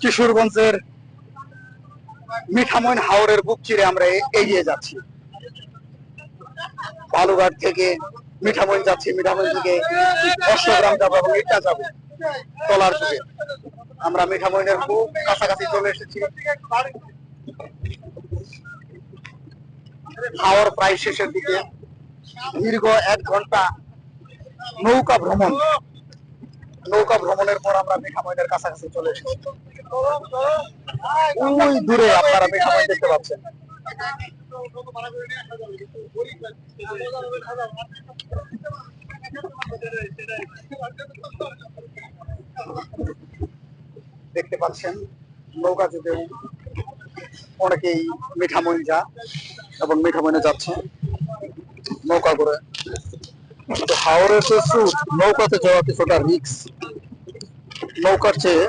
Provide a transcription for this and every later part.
কিশোরগঞ্জের মিঠামইন হাওরের বুক চিরে আমরা এগিয়ে যাচ্ছি। বালুঘাট থেকে মিঠামইন যাচ্ছি, মিঠামইন থেকে অষ্টগ্রাম যাবো এবং ইটা যাবো তলার যুগে। আমরা মিঠামইনের খুব কাছাকাছি চলে এসেছি। হাওর প্রায় শেষের দিকে। দীর্ঘ 1 ঘন্টা নৌকা ভ্রমণের পর আমরা মিঠামইনের কাছাকাছি চলে এসেছি। ওই দূরে আপনারা মিঠামইন দেখতে পাচ্ছেন। দেখতে পাচ্ছেন নৌকা যুগে অনেকেই মিঠামইন যা এবং মিঠামইনে যাচ্ছে নৌকা করে। তো হাওরের যে স্রোত, নৌকাতে যাওয়া কিছুটা রিস্ক। নৌকার চেয়ে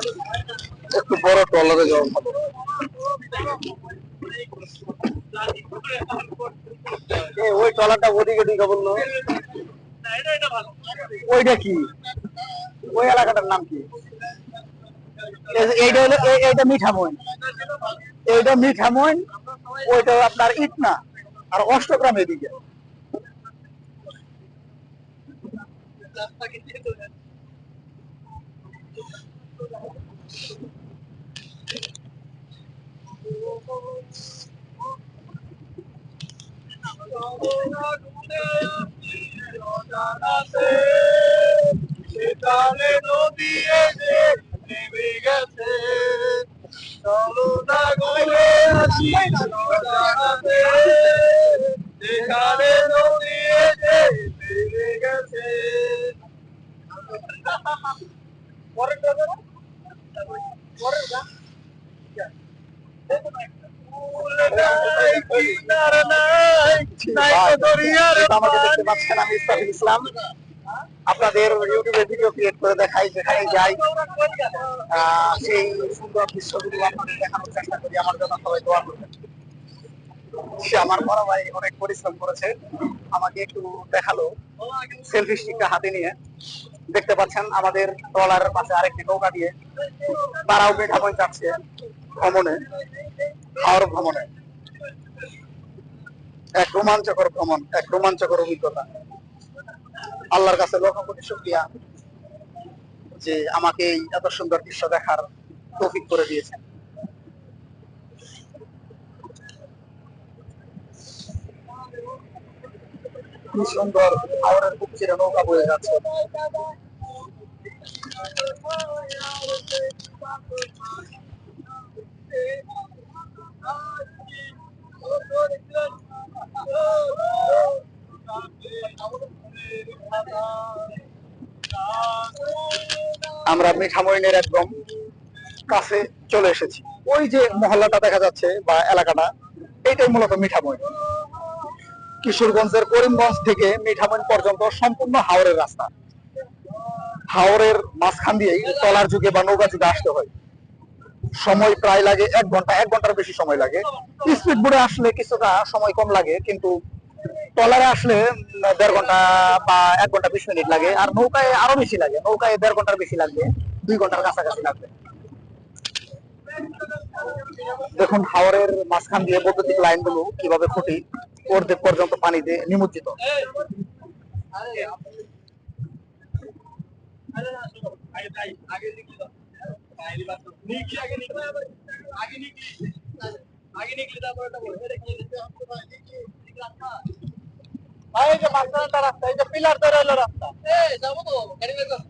একটু বড় ট্রলারে যাওয়া ভালো। ওই ট্রলারটা ওদিকে দিকে বললো, ওইটা কি, ওই এলাকাটার নাম কি? এইটা হলো এইটা মিঠামইন, এইটা মিঠামইন, ওইটা আপনার ইটনা আর অষ্টগ্রাম এদিকে। নদী নেমে গেছে, চলো না ঘুরে আসি যেখানে নদী নেমে গেছে। আপনাদের ইউটিউবে ভিডিও ক্রিয়েট করে দেখাই, যেখানে যাই সেই সুন্দর দৃশ্যগুলো আপনাদের দেখানোর চেষ্টা করি। আমার জন্য সবাই দোয়া করবেন। সে আমার বড় ভাই অনেক পরিশ্রম করেছে, আমাকে একটু দেখালো সেলফি স্টিকটা হাতে নিয়ে। দেখতে পাচ্ছেন আমাদের ট্রলারের পাশে আরেকটি নৌকা দিয়ে তারাও মিঠামইন যাচ্ছে ভ্রমণে, হাওর ভ্রমণে। এক রোমাঞ্চকর ভ্রমণ, এক রোমাঞ্চকর অভিজ্ঞতা। আল্লাহর কাছে লক্ষ কোটি শুকরিয়া যে আমাকে এই এত সুন্দর দৃশ্য দেখার তৌফিক করে দিয়েছেন। কি সুন্দর হাওরের বুক চিরে নৌকা বয়ে যাচ্ছে। আমরা মিঠামইনের একদম কাছে চলে এসেছি। ওই যে মহল্লাটা দেখা যাচ্ছে বা এলাকাটা, এইটাই মূলত মিঠামইন। কিশোরগঞ্জের করিমগঞ্জ থেকে মিঠামইন পর্যন্ত সম্পূর্ণ হাওরের রাস্তা। হাওরের মাঝখান দিয়েই ট্রলার যুগে বা নৌকা যুগে আসতে হয়। সময় প্রায় লাগে 1 ঘন্টা, 1 ঘন্টার বেশি সময় লাগে। স্পিড বোটে আসলে কিছুটা সময় কম লাগে, কিন্তু ট্রলারে আসলে 1.5 ঘন্টা বা 1 ঘন্টা 20 মিনিট লাগে। আর নৌকায় আরো বেশি লাগে, নৌকায় 1.5 ঘন্টার বেশি লাগবে, 2 ঘন্টার কাছাকাছি লাগবে। দেখুন হাওরের মাঝখান দিয়ে বৈদ্যুতিক লাইন গুলো কিভাবে খুঁটি অর্ধেক পর্যন্ত পানিতে নিমজ্জিত। এই যে মাঝখানটা রাস্তা, এই যে পিলার ধরে হলো রাস্তা, যাবো তো গাড়ি বের কর।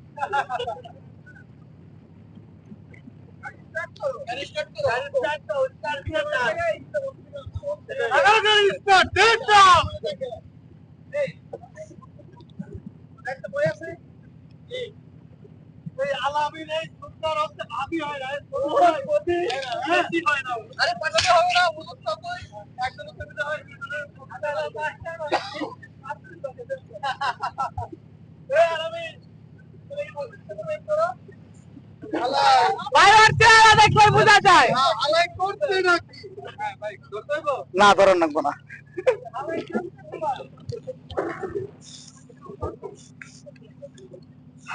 না ধরেন রাখবো না।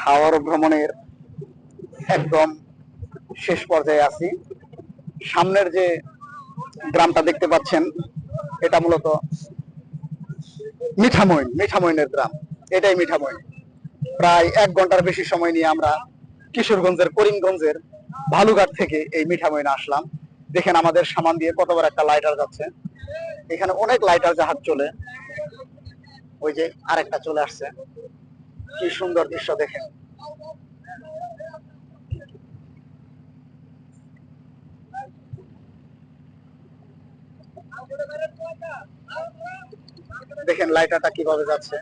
হাওর ভ্রমণের একদম শেষ পর্যায়ে আছি। সামনের যে গ্রামটা দেখতে পাচ্ছেন এটা মূলত মিঠামইনের গ্রাম। এটাই মিঠামইন। প্রায় 1 ঘন্টার বেশি সময় নিয়ে আমরা কিশোরগঞ্জের করিমগঞ্জের ভালুঘাট থেকে এই মিঠামইনে আসলাম। দেখেন আমাদের সামান দিয়ে কত বড় একটা লাইটার যাচ্ছে। এখানে অনেক লাইটার জাহাজ চলে। ওই যে আরেকটা চলে আসছে। কি সুন্দর দৃশ্য দেখেন। দেখেন লাইটারটা কিভাবে যাচ্ছে।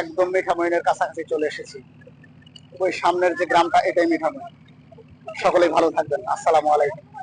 একদম মিঠামইনের কাছাকাছি চলে এসেছি। ওই সামনের যে গ্রামটা এটাই মিঠামইন। সকলেই ভালো থাকবেন। আসসালামু আলাইকুম।